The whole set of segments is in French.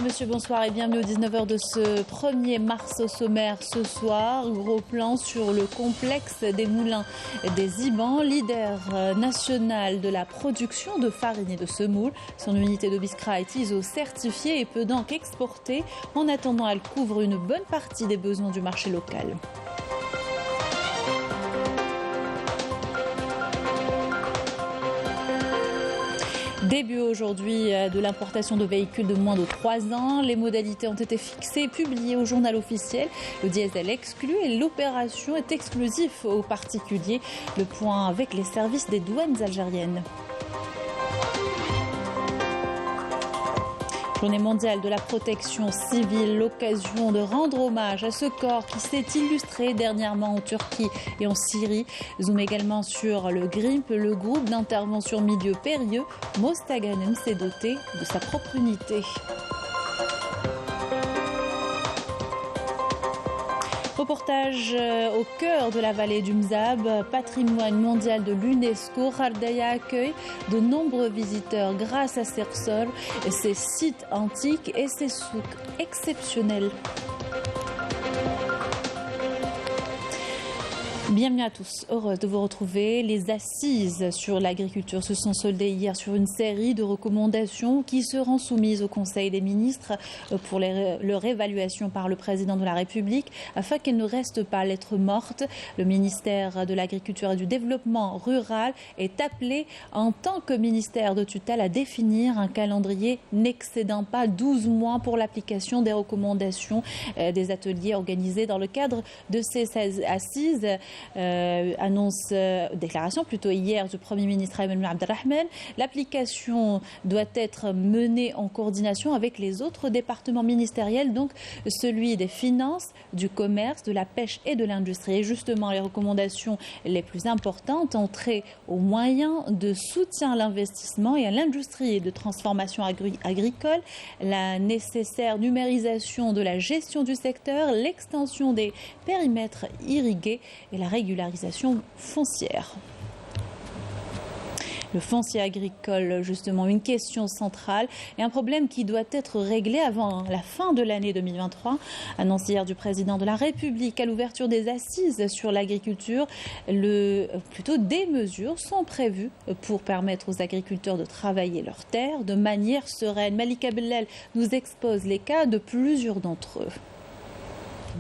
monsieur, bonsoir et bienvenue au 19h de ce 1er mars au sommaire ce soir. Gros plan sur le complexe des moulins des Ibans, leader national de la production de farine et de semoule. Son unité de Biskra est ISO certifiée et peut donc exporter. En attendant, elle couvre une bonne partie des besoins du marché local. Début aujourd'hui de l'importation de véhicules de moins de 3 ans. Les modalités ont été fixées et publiées au journal officiel. Le diesel exclu et l'opération est exclusive aux particuliers. Le point avec les services des douanes algériennes. Journée mondiale de la protection civile, l'occasion de rendre hommage à ce corps qui s'est illustré dernièrement en Turquie et en Syrie. Zoom également sur le GRIMP, le groupe d'intervention milieu périlleux. Mostaganem s'est doté de sa propre unité. Reportage au cœur de la vallée du Mzab, patrimoine mondial de l'UNESCO. Khardaya accueille de nombreux visiteurs grâce à ses ressorts, ses sites antiques et ses souks exceptionnels. Bienvenue à tous, heureuse de vous retrouver. Les assises sur l'agriculture se sont soldées hier sur une série de recommandations qui seront soumises au Conseil des ministres pour leur évaluation par le président de la République afin qu'elles ne restent pas lettre morte. Le ministère de l'Agriculture et du Développement rural est appelé en tant que ministère de tutelle à définir un calendrier n'excédant pas 12 mois pour l'application des recommandations des ateliers organisés dans le cadre de ces assises. Déclaration plutôt hier du Premier ministre Ayman Abdelrahman. L'application doit être menée en coordination avec les autres départements ministériels, donc celui des finances, du commerce, de la pêche et de l'industrie. Et justement, les recommandations les plus importantes ont trait aux moyens de soutien à l'investissement et à l'industrie et de transformation agricole, la nécessaire numérisation de la gestion du secteur, l'extension des périmètres irrigués et la régularisation foncière. Le foncier agricole, justement, une question centrale et un problème qui doit être réglé avant la fin de l'année 2023. Annonce hier du président de la République à l'ouverture des assises sur l'agriculture. Des mesures sont prévues pour permettre aux agriculteurs de travailler leurs terres de manière sereine. Malika Bellal nous expose les cas de plusieurs d'entre eux.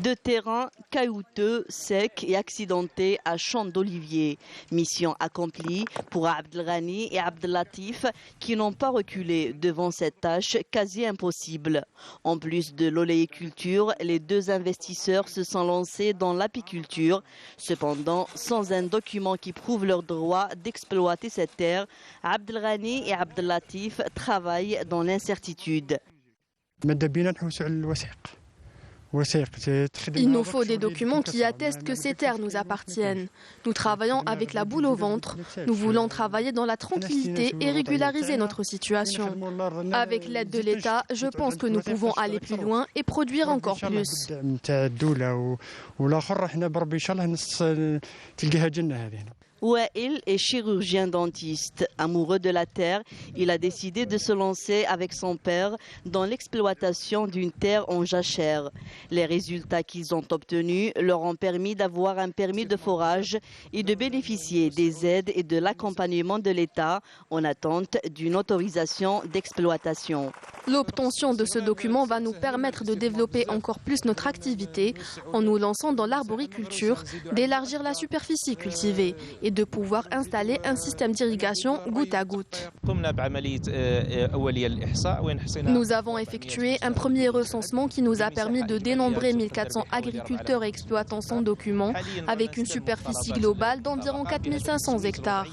De terrain caillouteux, secs et accidentés à champ d'olivier. Mission accomplie pour Abdelghani et Abdellatif qui n'ont pas reculé devant cette tâche quasi impossible. En plus de l'oléiculture, les deux investisseurs se sont lancés dans l'apiculture. Cependant, sans un document qui prouve leur droit d'exploiter cette terre, Abdelghani et Abdellatif travaillent dans l'incertitude. Il nous faut des documents qui attestent que ces terres nous appartiennent. Nous travaillons avec la boule au ventre. Nous voulons travailler dans la tranquillité et régulariser notre situation. Avec l'aide de l'État, je pense que nous pouvons aller plus loin et produire encore plus. Wael est chirurgien dentiste. Amoureux de la terre, il a décidé de se lancer avec son père dans l'exploitation d'une terre en jachère. Les résultats qu'ils ont obtenus leur ont permis d'avoir un permis de forage et de bénéficier des aides et de l'accompagnement de l'État en attente d'une autorisation d'exploitation. L'obtention de ce document va nous permettre de développer encore plus notre activité en nous lançant dans l'arboriculture, d'élargir la superficie cultivée et de pouvoir installer un système d'irrigation goutte à goutte. Nous avons effectué un premier recensement qui nous a permis de dénombrer 1400 agriculteurs et exploitants sans document avec une superficie globale d'environ 4500 hectares.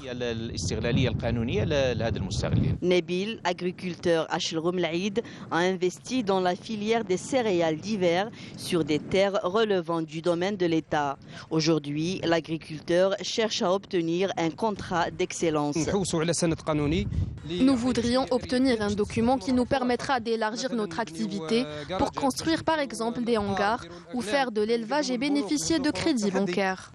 Nabil, agriculteur à Shilroum Laïd, a investi dans la filière des céréales d'hiver sur des terres relevant du domaine de l'État. Aujourd'hui, l'agriculteur cherche à obtenir obtenir un contrat d'excellence. Nous voudrions obtenir un document qui nous permettra d'élargir notre activité pour construire par exemple des hangars ou faire de l'élevage et bénéficier de crédits bancaires.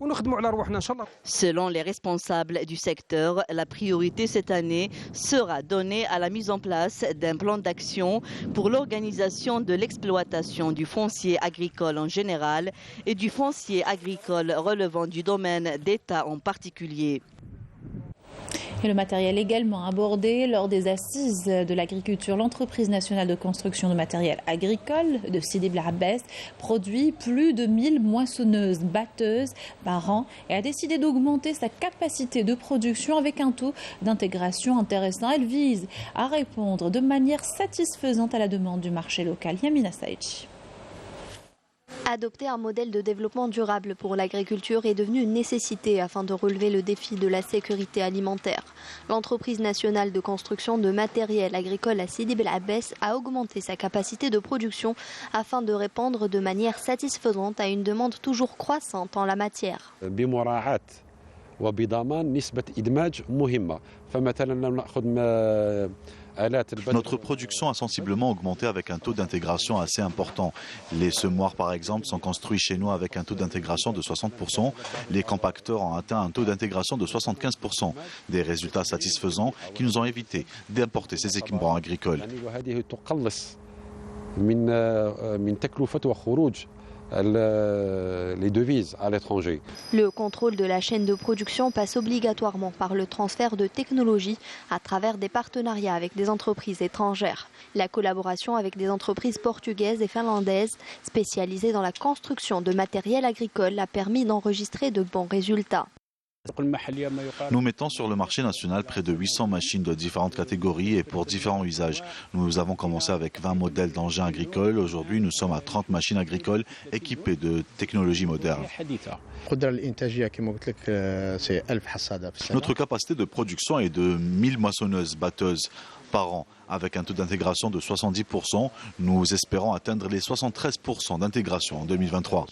Selon les responsables du secteur, la priorité cette année sera donnée à la mise en place d'un plan d'action pour l'organisation de l'exploitation du foncier agricole en général et du foncier agricole relevant du domaine d'État en particulier. Et le matériel également abordé lors des assises de l'agriculture. L'entreprise nationale de construction de matériel agricole de Sidi Bel Abbès produit plus de 1000 moissonneuses batteuses par an et a décidé d'augmenter sa capacité de production avec un taux d'intégration intéressant. Elle vise à répondre de manière satisfaisante à la demande du marché local. Yamina Saïchi. Adopter un modèle de développement durable pour l'agriculture est devenu une nécessité afin de relever le défi de la sécurité alimentaire. L'entreprise nationale de construction de matériel agricole à Sidi Bel Abbès a augmenté sa capacité de production afin de répondre de manière satisfaisante à une demande toujours croissante en la matière. Notre production a sensiblement augmenté avec un taux d'intégration assez important. Les semoirs, par exemple, sont construits chez nous avec un taux d'intégration de 60%. Les compacteurs ont atteint un taux d'intégration de 75%. Des résultats satisfaisants qui nous ont évité d'importer ces équipements agricoles. Les devises à l'étranger. Le contrôle de la chaîne de production passe obligatoirement par le transfert de technologies à travers des partenariats avec des entreprises étrangères. La collaboration avec des entreprises portugaises et finlandaises spécialisées dans la construction de matériel agricole a permis d'enregistrer de bons résultats. Nous mettons sur le marché national près de 800 machines de différentes catégories et pour différents usages. Nous avons commencé avec 20 modèles d'engins agricoles. Aujourd'hui, nous sommes à 30 machines agricoles équipées de technologies modernes. Notre capacité de production est de 1000 moissonneuses batteuses par an. Avec un taux d'intégration de 70%, nous espérons atteindre les 73% d'intégration en 2023.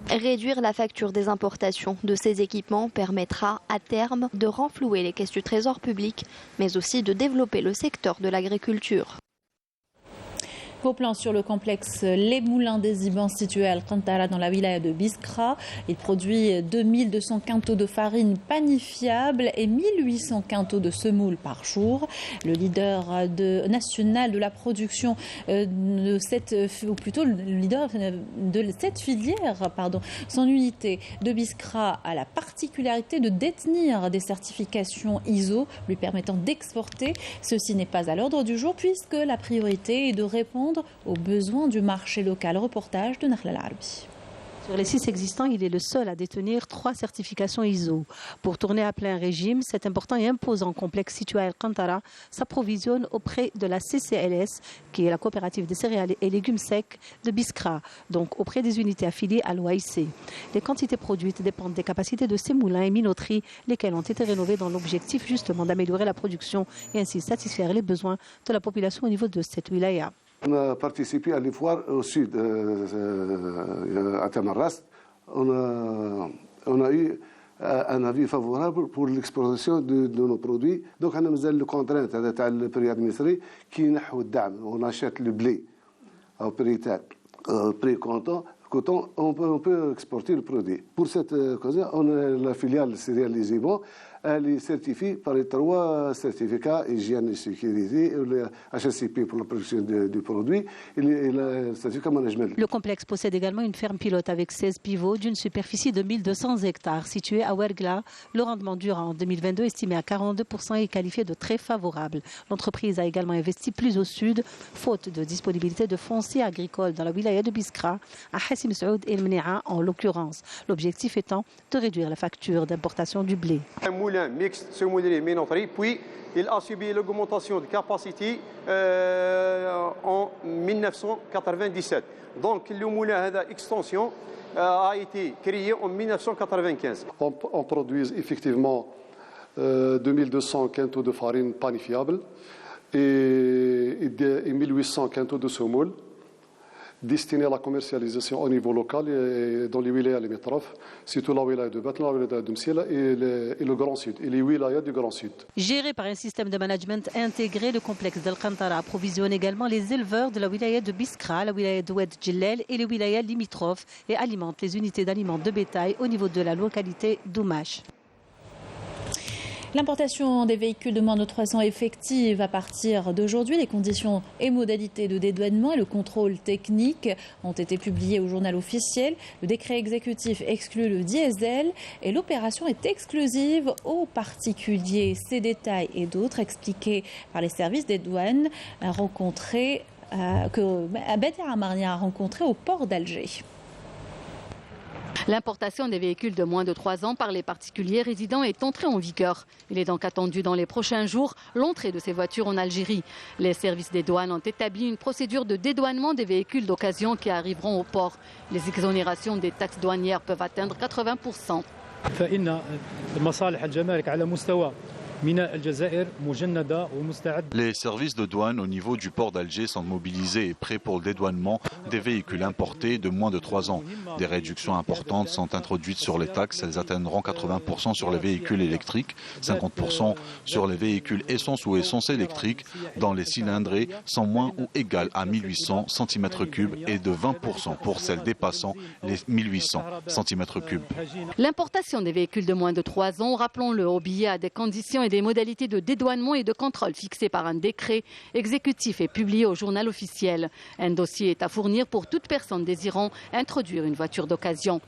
Réduire la facture des importations de ces équipements permettra à terme de renflouer les caisses du trésor public, mais aussi de développer le secteur de l'agriculture. Au plan sur le complexe Les Moulins des Ibans situé à Al-Qantara dans la wilaya de Biskra. Il produit 2200 quintaux de farine panifiable et 1800 quintaux de semoule par jour. Le leader national de la production de cette filière, son unité de Biskra a la particularité de détenir des certifications ISO lui permettant d'exporter. Ceci n'est pas à l'ordre du jour puisque la priorité est de répondre aux besoins du marché local. Reportage de Nakhla Al-Arbi. Sur les 6 existants, il est le seul à détenir 3 certifications ISO. Pour tourner à plein régime, cet important et imposant complexe situé à Al-Qantara s'approvisionne auprès de la CCLS, qui est la coopérative des céréales et légumes secs de Biskra, donc auprès des unités affiliées à l'OAIC. Les quantités produites dépendent des capacités de ces moulins et minoteries, lesquels ont été rénovés dans l'objectif justement d'améliorer la production et ainsi satisfaire les besoins de la population au niveau de cette wilaya. On a participé à les foires au sud, à Tamarrast. On a eu un avis favorable pour l'exportation de nos produits. Donc, on a mis le contrainte le prix administré qui est on achète le blé au prix coton, on peut exporter le produit. Pour cette cause, on a la filiale céréales Les Ibans. Elle est certifiée par les 3 certificats hygiène et sécurité, le HACCP pour la production du produit et le certificat management. Le complexe possède également une ferme pilote avec 16 pivots d'une superficie de 1200 hectares située à Ouergla. Le rendement durant en 2022 estimé à 42% est qualifié de très favorable. L'entreprise a également investi plus au sud, faute de disponibilité de foncier agricole dans la wilaya de Biskra, à Hassim Saoud et El Mnéa en l'occurrence. L'objectif étant de réduire la facture d'importation du blé. Mixte semoulinier minoterie, puis il a subi l'augmentation de capacité en 1997. Donc le moulin d'extension a été créé en 1995. On produit effectivement 2200 quintaux de farine panifiable et 1800 quintaux de semoule. destiné à la commercialisation au niveau local et dans les wilayas limitrophes, surtout la wilaya de Batna, la wilaya de Msila et le Grand Sud, et les wilayas du Grand Sud. Géré par un système de management intégré, le complexe d'Al-Qantara approvisionne également les éleveurs de la wilaya de Biskra, la wilaya de Oued Djellel et les wilayas limitrophes et alimente les unités d'aliments de bétail au niveau de la localité d'Oumache. L'importation des véhicules de moins de 300 effective à partir d'aujourd'hui. Les conditions et modalités de dédouanement et le contrôle technique ont été publiés au journal officiel. Le décret exécutif exclut le diesel et l'opération est exclusive aux particuliers. Ces détails et d'autres expliqués par les services des douanes que Bader Amarni a rencontré au port d'Alger. L'importation des véhicules de moins de 3 ans par les particuliers résidents est entrée en vigueur. Il est donc attendu dans les prochains jours l'entrée de ces voitures en Algérie. Les services des douanes ont établi une procédure de dédouanement des véhicules d'occasion qui arriveront au port. Les exonérations des taxes douanières peuvent atteindre 80%. Les services de douane au niveau du port d'Alger sont mobilisés et prêts pour le dédouanement des véhicules importés de moins de 3 ans. Des réductions importantes sont introduites sur les taxes. Elles atteindront 80% sur les véhicules électriques, 50% sur les véhicules essence ou essence électrique, dans les cylindrés sont moins ou égales à 1800 cm3 et de 20% pour celles dépassant les 1800 cm3. L'importation des véhicules de moins de 3 ans, rappelons-le, obéit à des conditions et des modalités de dédouanement et de contrôle fixées par un décret exécutif et publié au journal officiel. Un dossier est à fournir pour toute personne désirant introduire une voiture d'occasion.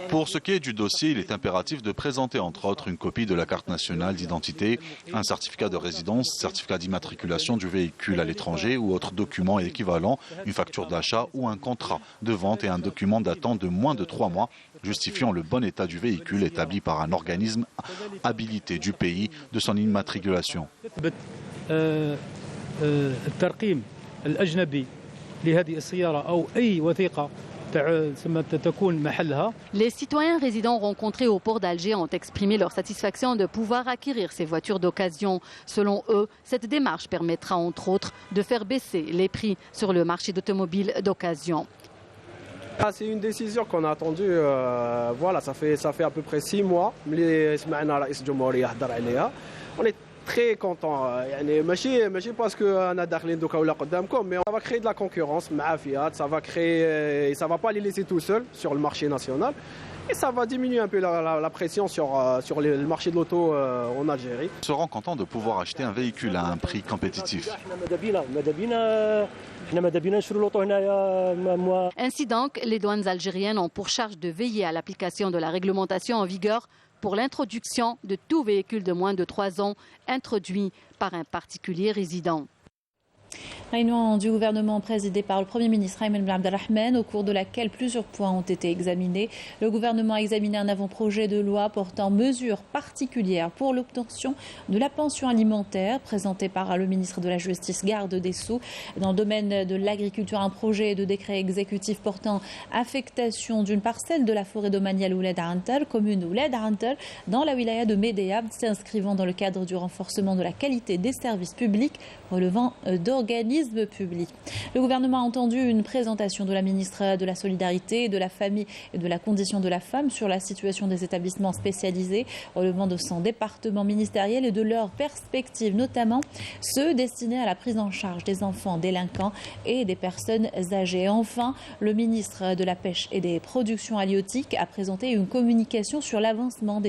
Pour ce qui est du dossier, il est impératif de présenter entre autres une copie de la carte nationale d'identité, un certificat de résidence, certificat d'immatriculation du véhicule à l'étranger ou autre document équivalent, une facture d'achat ou un contrat de vente et un document datant de moins de 3 mois justifiant le bon état du véhicule établi par un organisme habilité du pays de son immatriculation. Les citoyens résidents rencontrés au port d'Alger ont exprimé leur satisfaction de pouvoir acquérir ces voitures d'occasion. Selon eux, cette démarche permettra entre autres de faire baisser les prix sur le marché d'automobiles d'occasion. C'est une décision qu'on a attendue, voilà, ça fait à peu près 6 mois. On est très content, ماشي parce qu'on a داخلين دوكا ولا قدامكم, mais on va créer de la concurrence مع Fiat, ça va pas les laisser tout seuls sur le marché national et ça va diminuer un peu la pression sur le marché de l'auto en Algérie. Ils seront contents de pouvoir acheter un véhicule à un prix compétitif. Ainsi donc, les douanes algériennes ont pour charge de veiller à l'application de la réglementation en vigueur pour l'introduction de tout véhicule de moins de 3 ans introduit par un particulier résident. Réunion du gouvernement présidée par le Premier ministre Ayman Ben Abdelrahman, au cours de laquelle plusieurs points ont été examinés. Le gouvernement a examiné un avant-projet de loi portant mesures particulières pour l'obtention de la pension alimentaire, présenté par le ministre de la Justice, garde des Sceaux. Dans le domaine de l'agriculture, un projet de décret exécutif portant affectation d'une parcelle de la forêt domaniale Ouled Antar, commune Ouled Antar, dans la wilaya de Médéab, s'inscrivant dans le cadre du renforcement de la qualité des services publics relevant d'organismes publics. Le gouvernement a entendu une présentation de la ministre de la Solidarité, de la Famille et de la Condition de la Femme sur la situation des établissements spécialisés relevant de son département ministériel et de leurs perspectives, notamment ceux destinés à la prise en charge des enfants délinquants et des personnes âgées. Enfin, le ministre de la Pêche et des Productions halieutiques a présenté une communication sur l'avancement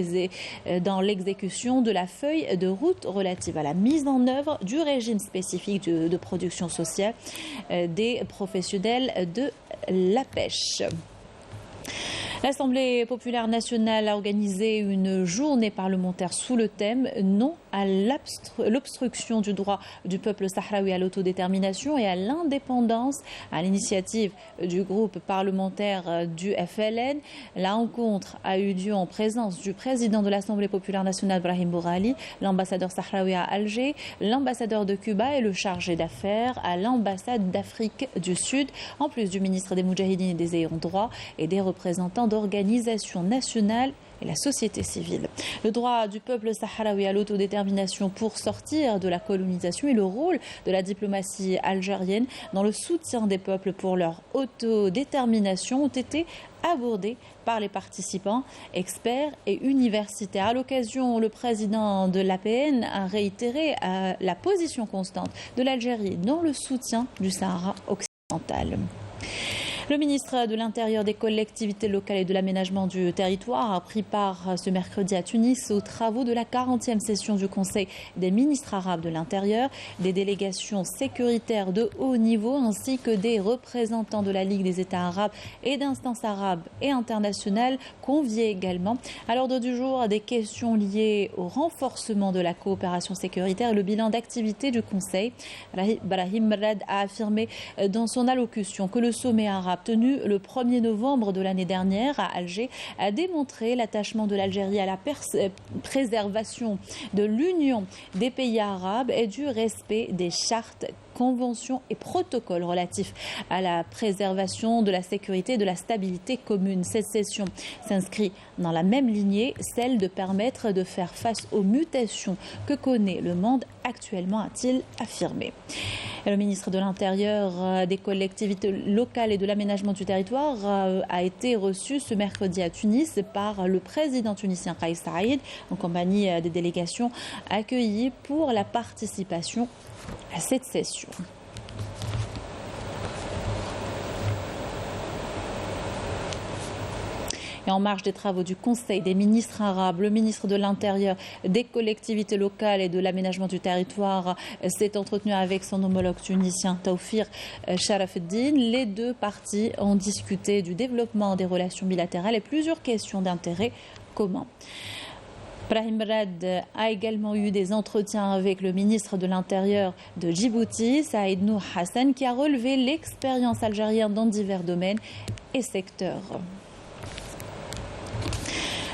dans l'exécution de la feuille de route relative à la mise en œuvre du régime spécifique de production sociale des professionnels de la pêche. L'Assemblée populaire nationale a organisé une journée parlementaire sous le thème « Non à l'obstruction du droit du peuple sahraoui à l'autodétermination et à l'indépendance » à l'initiative du groupe parlementaire du FLN. La rencontre a eu lieu en présence du président de l'Assemblée populaire nationale, Brahim Bourali, l'ambassadeur sahraoui à Alger, l'ambassadeur de Cuba et le chargé d'affaires à l'ambassade d'Afrique du Sud, en plus du ministre des Moudjahidines et des ayants droit et des représentants d'organisations nationales et la société civile. Le droit du peuple sahraoui à l'autodétermination pour sortir de la colonisation et le rôle de la diplomatie algérienne dans le soutien des peuples pour leur autodétermination ont été abordés par les participants, experts et universitaires. À l'occasion, le président de l'APN a réitéré la position constante de l'Algérie dans le soutien du Sahara occidental. Le ministre de l'Intérieur, des collectivités locales et de l'aménagement du territoire a pris part ce mercredi à Tunis aux travaux de la 40e session du Conseil des ministres arabes de l'Intérieur. Des délégations sécuritaires de haut niveau ainsi que des représentants de la Ligue des États arabes et d'instances arabes et internationales conviés également. À l'ordre du jour, des questions liées au renforcement de la coopération sécuritaire et le bilan d'activité du Conseil. Brahim Merad a affirmé dans son allocution que le sommet arabe tenu le 1er novembre de l'année dernière à Alger a démontré l'attachement de l'Algérie à la préservation de l'union des pays arabes et du respect des chartes, conventions et protocoles relatifs à la préservation de la sécurité et de la stabilité commune. Cette session s'inscrit dans la même lignée, celle de permettre de faire face aux mutations que connaît le monde actuellement, a-t-il affirmé. Et le ministre de l'Intérieur, des collectivités locales et de l'aménagement du territoire a été reçu ce mercredi à Tunis par le président tunisien Kais Saïd en compagnie des délégations accueillies pour la participation à cette session. Et en marge des travaux du Conseil des ministres arabes, le ministre de l'Intérieur, des collectivités locales et de l'aménagement du territoire s'est entretenu avec son homologue tunisien Taoufir Sharafeddin. Les deux parties ont discuté du développement des relations bilatérales et plusieurs questions d'intérêt commun. Brahim Merad a également eu des entretiens avec le ministre de l'Intérieur de Djibouti, Saïd Nour Hassan, qui a relevé l'expérience algérienne dans divers domaines et secteurs.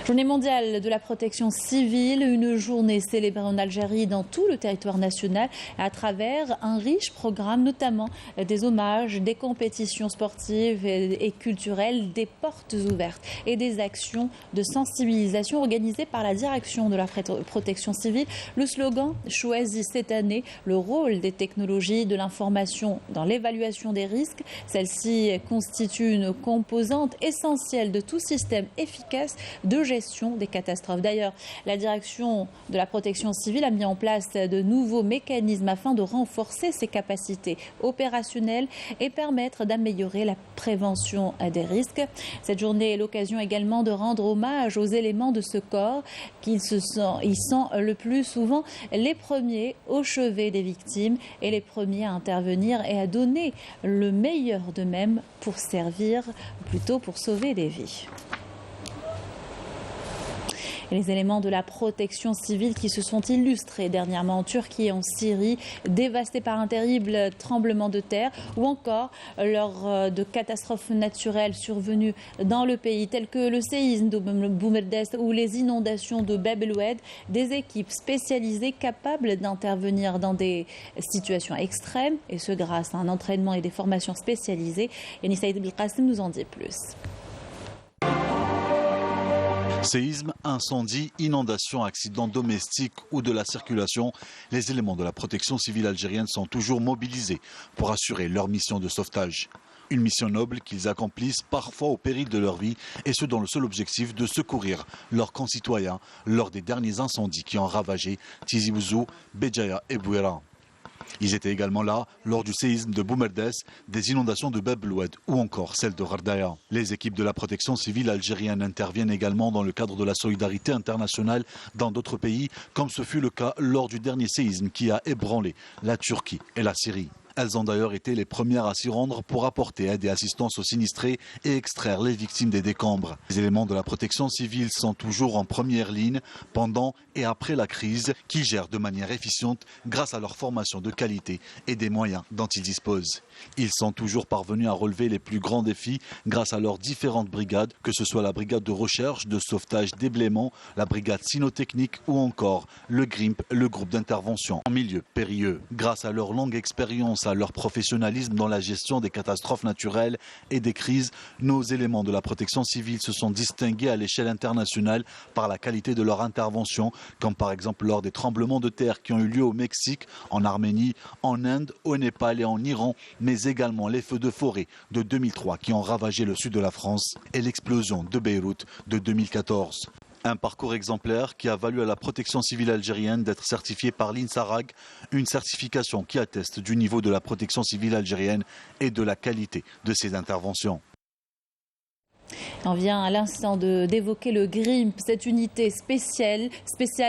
Journée mondiale de la protection civile, une journée célébrée en Algérie dans tout le territoire national à travers un riche programme, notamment des hommages, des compétitions sportives et culturelles, des portes ouvertes et des actions de sensibilisation organisées par la direction de la protection civile. Le slogan choisit cette année le rôle des technologies de l'information dans l'évaluation des risques. Celle-ci constitue une composante essentielle de tout système efficace de gestion des catastrophes. D'ailleurs, la direction de la protection civile a mis en place de nouveaux mécanismes afin de renforcer ses capacités opérationnelles et permettre d'améliorer la prévention des risques. Cette journée est l'occasion également de rendre hommage aux éléments de ce corps ils sont le plus souvent les premiers au chevet des victimes et les premiers à intervenir et à donner le meilleur d'eux-mêmes pour servir, plutôt pour sauver des vies. Et les éléments de la protection civile qui se sont illustrés dernièrement en Turquie et en Syrie, dévastés par un terrible tremblement de terre, ou encore lors de catastrophes naturelles survenues dans le pays, telles que le séisme de Boumerdès ou les inondations de Bab el-Oued, des équipes spécialisées capables d'intervenir dans des situations extrêmes, et ce grâce à un entraînement et des formations spécialisées. Yannis Saïd Belkacem nous en dit plus. Séisme, incendie, inondation, accidents domestiques ou de la circulation, les éléments de la protection civile algérienne sont toujours mobilisés pour assurer leur mission de sauvetage. Une mission noble qu'ils accomplissent parfois au péril de leur vie et ce dans le seul objectif de secourir leurs concitoyens lors des derniers incendies qui ont ravagé Tizi Ouzou, Béjaïa et Bouira. Ils étaient également là lors du séisme de Boumerdès, des inondations de Bab el-Oued ou encore celles de Ghardaya. Les équipes de la protection civile algérienne interviennent également dans le cadre de la solidarité internationale dans d'autres pays, comme ce fut le cas lors du dernier séisme qui a ébranlé la Turquie et la Syrie. Elles ont d'ailleurs été les premières à s'y rendre pour apporter aide et assistance aux sinistrés et extraire les victimes des décombres. Les éléments de la protection civile sont toujours en première ligne pendant et après la crise, qui gèrent de manière efficiente grâce à leur formation de qualité et des moyens dont ils disposent. Ils sont toujours parvenus à relever les plus grands défis grâce à leurs différentes brigades, que ce soit la brigade de recherche, de sauvetage, déblaiement, la brigade cynotechnique ou encore le GRIMP, le groupe d'intervention en milieu périlleux. Grâce à leur longue expérience Grâce à leur professionnalisme dans la gestion des catastrophes naturelles et des crises, nos éléments de la protection civile se sont distingués à l'échelle internationale par la qualité de leur intervention, comme par exemple lors des tremblements de terre qui ont eu lieu au Mexique, en Arménie, en Inde, au Népal et en Iran, mais également les feux de forêt de 2003 qui ont ravagé le sud de la France et l'explosion de Beyrouth de 2014. Un parcours exemplaire qui a valu à la protection civile algérienne d'être certifiée par l'INSARAG, une certification qui atteste du niveau de la protection civile algérienne et de la qualité de ses interventions. On vient à l'instant d'évoquer le GRIMP, cette unité spéciale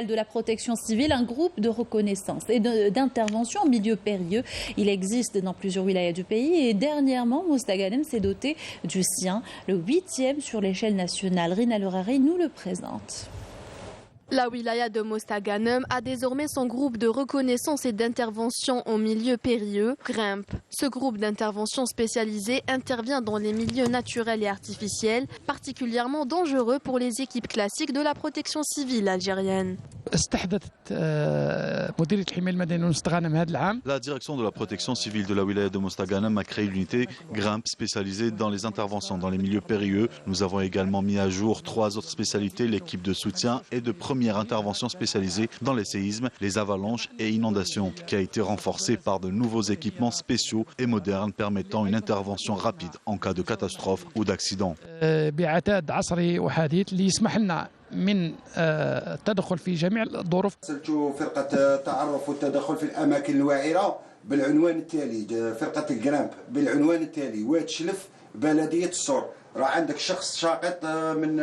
de la protection civile, un groupe de reconnaissance et d'intervention en milieu périlleux. Il existe dans plusieurs wilayas du pays et dernièrement, Mostaganem s'est doté du sien, le 8e sur l'échelle nationale. Rina Lerari nous le présente. La wilaya de Mostaganem a désormais son groupe de reconnaissance et d'intervention en milieu périlleux, GRIMP. Ce groupe d'intervention spécialisé intervient dans les milieux naturels et artificiels, particulièrement dangereux pour les équipes classiques de la protection civile algérienne. La direction de la protection civile de la wilaya de Mostaganem a créé l'unité GRIMP spécialisée dans les interventions dans les milieux périlleux. Nous avons également mis à jour 3 autres spécialités, l'équipe de soutien et de première intervention spécialisée dans les séismes, les avalanches et inondations, qui a été renforcée par de nouveaux équipements spéciaux et modernes permettant une intervention rapide en cas de catastrophe ou d'accident. من التدخل في جميع الظروف. أرسلت فرقة تعرف والتدخل في الأماكن الوعرة بالعنوان التالي، فرقة الجرامب بالعنوان التالي: واد شلف بلدية الصور. راه عندك شخص شاقط من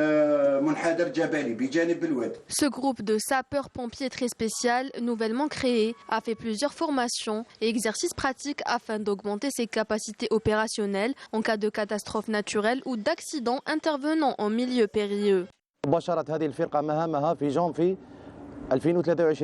منحدر جبلي بجانب الواد. Ce groupe de sapeurs-pompiers très spécial, nouvellement créé, a fait plusieurs formations et exercices pratiques afin d'augmenter ses capacités opérationnelles en cas de catastrophe naturelle ou d'accident intervenant en milieu périlleux.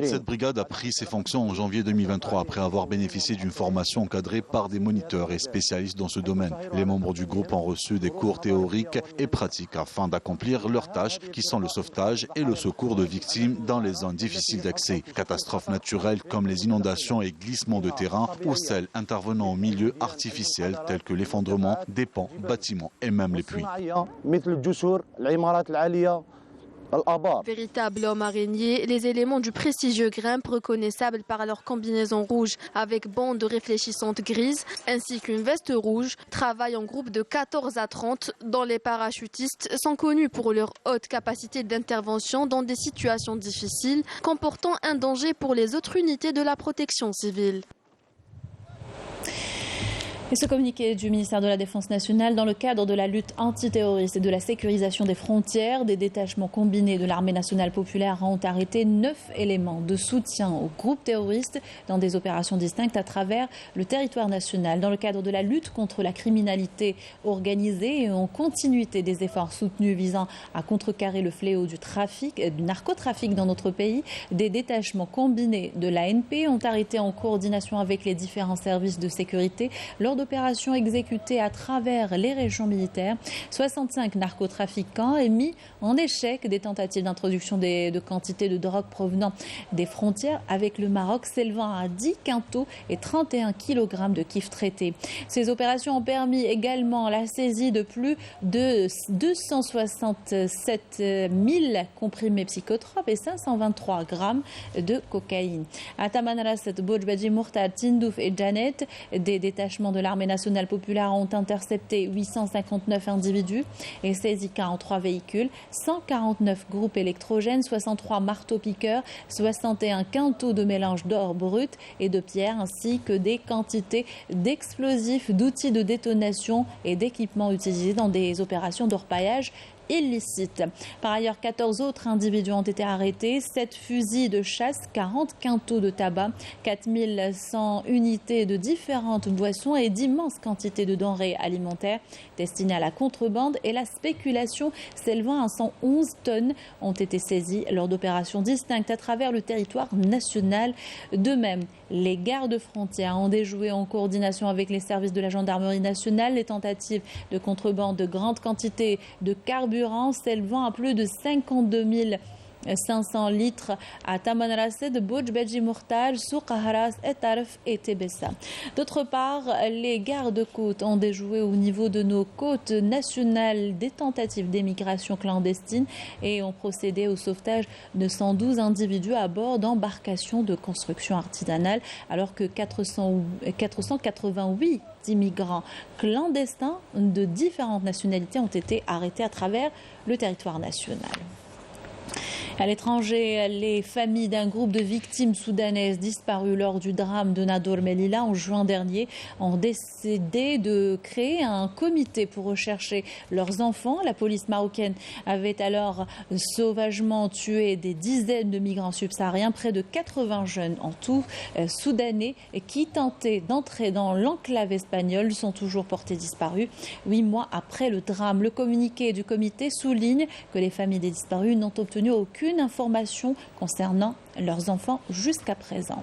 Cette brigade a pris ses fonctions en janvier 2023 après avoir bénéficié d'une formation encadrée par des moniteurs et spécialistes dans ce domaine. Les membres du groupe ont reçu des cours théoriques et pratiques afin d'accomplir leurs tâches qui sont le sauvetage et le secours de victimes dans les zones difficiles d'accès. Catastrophes naturelles comme les inondations et glissements de terrain ou celles intervenant au milieu artificiel tels que l'effondrement des ponts, bâtiments et même les puits. Véritable homme araignée, les éléments du prestigieux GRIMP, reconnaissables par leur combinaison rouge avec bandes réfléchissantes grises ainsi qu'une veste rouge, travaillent en groupe de 14 à 30 dont les parachutistes sont connus pour leur haute capacité d'intervention dans des situations difficiles comportant un danger pour les autres unités de la protection civile. Et ce communiqué du ministère de la Défense nationale, dans le cadre de la lutte antiterroriste et de la sécurisation des frontières, des détachements combinés de l'armée nationale populaire ont arrêté 9 éléments de soutien aux groupes terroristes dans des opérations distinctes à travers le territoire national. Dans le cadre de la lutte contre la criminalité organisée et en continuité des efforts soutenus visant à contrecarrer le fléau du narcotrafic dans notre pays, des détachements combinés de l'ANP ont arrêté en coordination avec les différents services de sécurité lors d'opérations exécutées à travers les régions militaires, 65 narcotrafiquants et mis en échec des tentatives d'introduction de quantités de drogue provenant des frontières avec le Maroc s'élevant à 10 quintaux et 31 kg de kiff traités. Ces opérations ont permis également la saisie de plus de 267 000 comprimés psychotropes et 523 grammes de cocaïne. À Tamanrasset, Bojbadji, Mourtad, Tindouf et Janet, des détachements de l'armée nationale populaire ont intercepté 859 individus et saisi 43 véhicules, 149 groupes électrogènes, 63 marteaux-piqueurs, 61 quintaux de mélange d'or brut et de pierre, ainsi que des quantités d'explosifs, d'outils de détonation et d'équipements utilisés dans des opérations d'orpaillage illicite. Par ailleurs, 14 autres individus ont été arrêtés, 7 fusils de chasse, 40 quintaux de tabac, 4100 unités de différentes boissons et d'immenses quantités de denrées alimentaires destinées à la contrebande et la spéculation s'élevant à 111 tonnes ont été saisies lors d'opérations distinctes à travers le territoire national. De même, les gardes-frontières ont déjoué en coordination avec les services de la gendarmerie nationale les tentatives de contrebande de grandes quantités de carburant s'élevant à plus de 52 000 500 litres à Tamanrasset, Bouj, Bedji Mourtaj, Souk Haras, Etarf et Tebessa. D'autre part, les gardes-côtes ont déjoué au niveau de nos côtes nationales des tentatives d'émigration clandestine et ont procédé au sauvetage de 112 individus à bord d'embarcations de construction artisanale, alors que 488 immigrants clandestins de différentes nationalités ont été arrêtés à travers le territoire national. À l'étranger, les familles d'un groupe de victimes soudanaises disparues lors du drame de Nador Melilla en juin dernier ont décidé de créer un comité pour rechercher leurs enfants. La police marocaine avait alors sauvagement tué des dizaines de migrants subsahariens, près de 80 jeunes en tout soudanais qui tentaient d'entrer dans l'enclave espagnole sont toujours portés disparus. 8 mois après le drame, le communiqué du comité souligne que les familles des disparus n'ont obtenu aucune information concernant leurs enfants jusqu'à présent.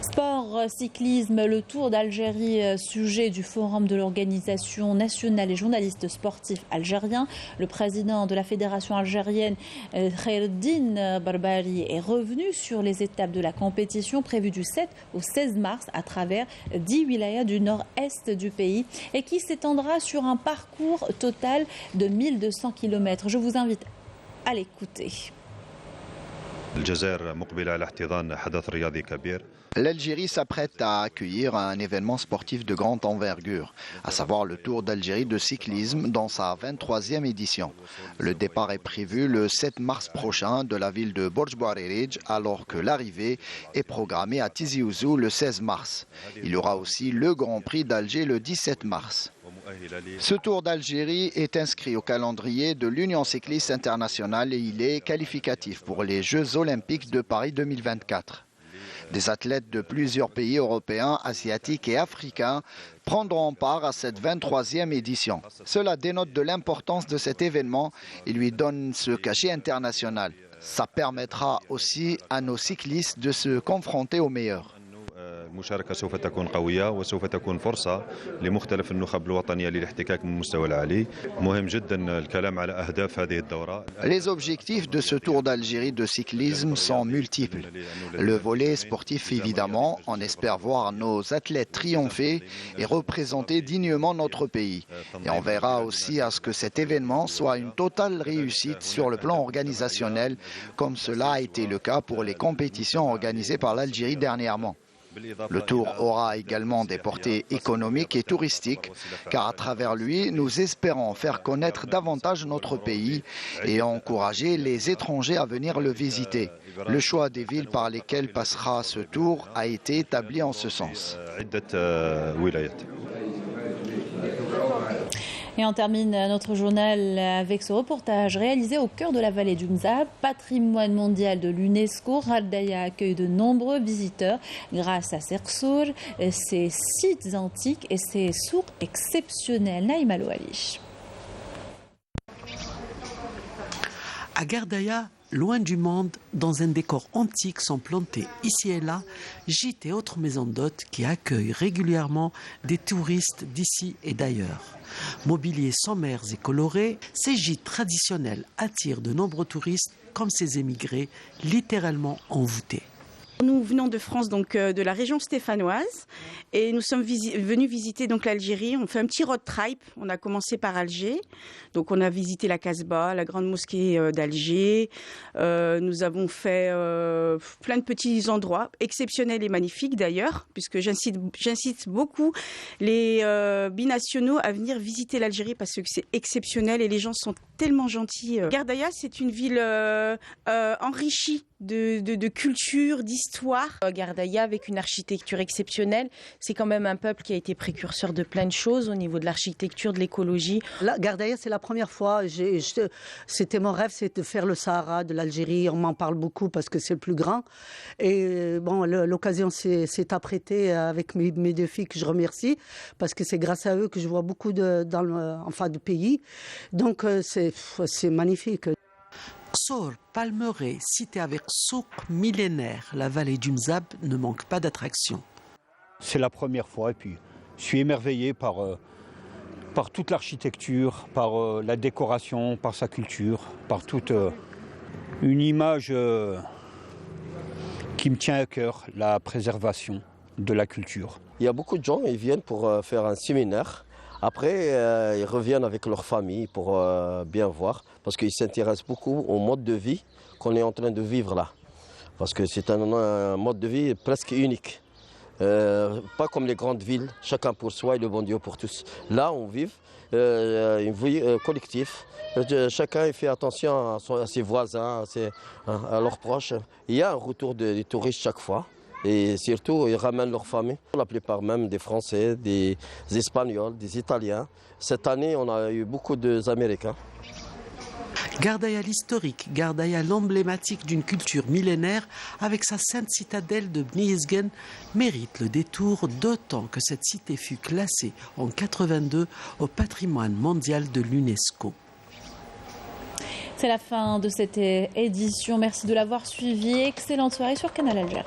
Sport, cyclisme, le Tour d'Algérie, sujet du forum de l'Organisation nationale des journalistes sportifs algériens. Le président de la fédération algérienne, Khaireddine Barbari, est revenu sur les étapes de la compétition prévue du 7 au 16 mars à travers 10 wilayas du nord-est du pays et qui s'étendra sur un parcours total de 1200 km. Je vous invite à l'écouter. L'Algérie s'apprête à accueillir un événement sportif de grande envergure, à savoir le Tour d'Algérie de cyclisme dans sa 23e édition. Le départ est prévu le 7 mars prochain de la ville de Borj Bouarerij, alors que l'arrivée est programmée à Tizi Ouzou le 16 mars. Il y aura aussi le Grand Prix d'Alger le 17 mars. Ce Tour d'Algérie est inscrit au calendrier de l'Union cycliste internationale et il est qualificatif pour les Jeux olympiques de Paris 2024. Des athlètes de plusieurs pays européens, asiatiques et africains prendront part à cette 23e édition. Cela dénote de l'importance de cet événement et lui donne ce cachet international. Ça permettra aussi à nos cyclistes de se confronter aux meilleurs. المشاركة سوف تكون قوية وسوف تكون فرصة لمختلف النخب الوطنية للاحتكاك من المستوى العالي. مهم جدا الكلام على أهداف هذه الدورة. Les objectifs de ce Tour d'Algérie de cyclisme sont multiples. Le volet sportif évidemment, on espère voir nos athlètes triompher et représenter dignement notre pays. Et on verra aussi à ce que cet événement soit une totale réussite sur le plan organisationnel, comme cela a été le cas pour les compétitions organisées par l'Algérie dernièrement. Le Tour aura également des portées économiques et touristiques, car à travers lui, nous espérons faire connaître davantage notre pays et encourager les étrangers à venir le visiter. Le choix des villes par lesquelles passera ce Tour a été établi en ce sens. Et on termine notre journal avec ce reportage réalisé au cœur de la vallée du Mzab, patrimoine mondial de l'UNESCO. Ghardaya accueille de nombreux visiteurs grâce à ses ressour, ses sites antiques et ses souks exceptionnels. Naïma Louali. À Ghardaya, loin du monde, dans un décor antique sont plantés ici et là gîtes et autres maisons d'hôtes qui accueillent régulièrement des touristes d'ici et d'ailleurs. Mobiliers sommaires et colorés, ces gîtes traditionnels attirent de nombreux touristes comme ces émigrés littéralement envoûtés. Nous venons de France, donc de la région stéphanoise, et nous sommes venus visiter donc l'Algérie. On fait un petit road trip. On a commencé par Alger, donc on a visité la Casbah, la grande mosquée d'Alger. Nous avons fait plein de petits endroits exceptionnels et magnifiques d'ailleurs, puisque j'incite beaucoup les binationaux à venir visiter l'Algérie parce que c'est exceptionnel et les gens sont tellement gentils. Ghardaya, c'est une ville enrichie de culture, d'histoire. Ghardaya, avec une architecture exceptionnelle, c'est quand même un peuple qui a été précurseur de plein de choses au niveau de l'architecture, de l'écologie. Là, Ghardaya, c'est la première fois. C'était mon rêve, c'est de faire le Sahara de l'Algérie. On m'en parle beaucoup parce que c'est le plus grand. Et bon, l'occasion s'est apprêtée avec mes deux filles que je remercie parce que c'est grâce à eux que je vois beaucoup de pays. Donc c'est magnifique. Ksor, Palmeraie, cité avec souk millénaire, la vallée du Mzab ne manque pas d'attractions. C'est la première fois et puis je suis émerveillé par toute l'architecture, par la décoration, par sa culture, par toute une image qui me tient à cœur, la préservation de la culture. Il y a beaucoup de gens qui viennent pour faire un séminaire. Après, ils reviennent avec leur famille pour bien voir, parce qu'ils s'intéressent beaucoup au mode de vie qu'on est en train de vivre là. Parce que c'est un mode de vie presque unique. Pas comme les grandes villes, chacun pour soi et le bon Dieu pour tous. Là, on vit une vie collective. Chacun fait attention à ses voisins, à leurs proches. Il y a un retour des touristes chaque fois. Et surtout, ils ramènent leur famille. La plupart même des Français, des Espagnols, des Italiens. Cette année, on a eu beaucoup d'Américains. Gardaïa l'historique, Gardaïa l'emblématique d'une culture millénaire avec sa sainte citadelle de Bni Yezgen mérite le détour, d'autant que cette cité fut classée en 82 au patrimoine mondial de l'UNESCO. C'est la fin de cette édition. Merci de l'avoir suivi. Excellente soirée sur Canal Algérie.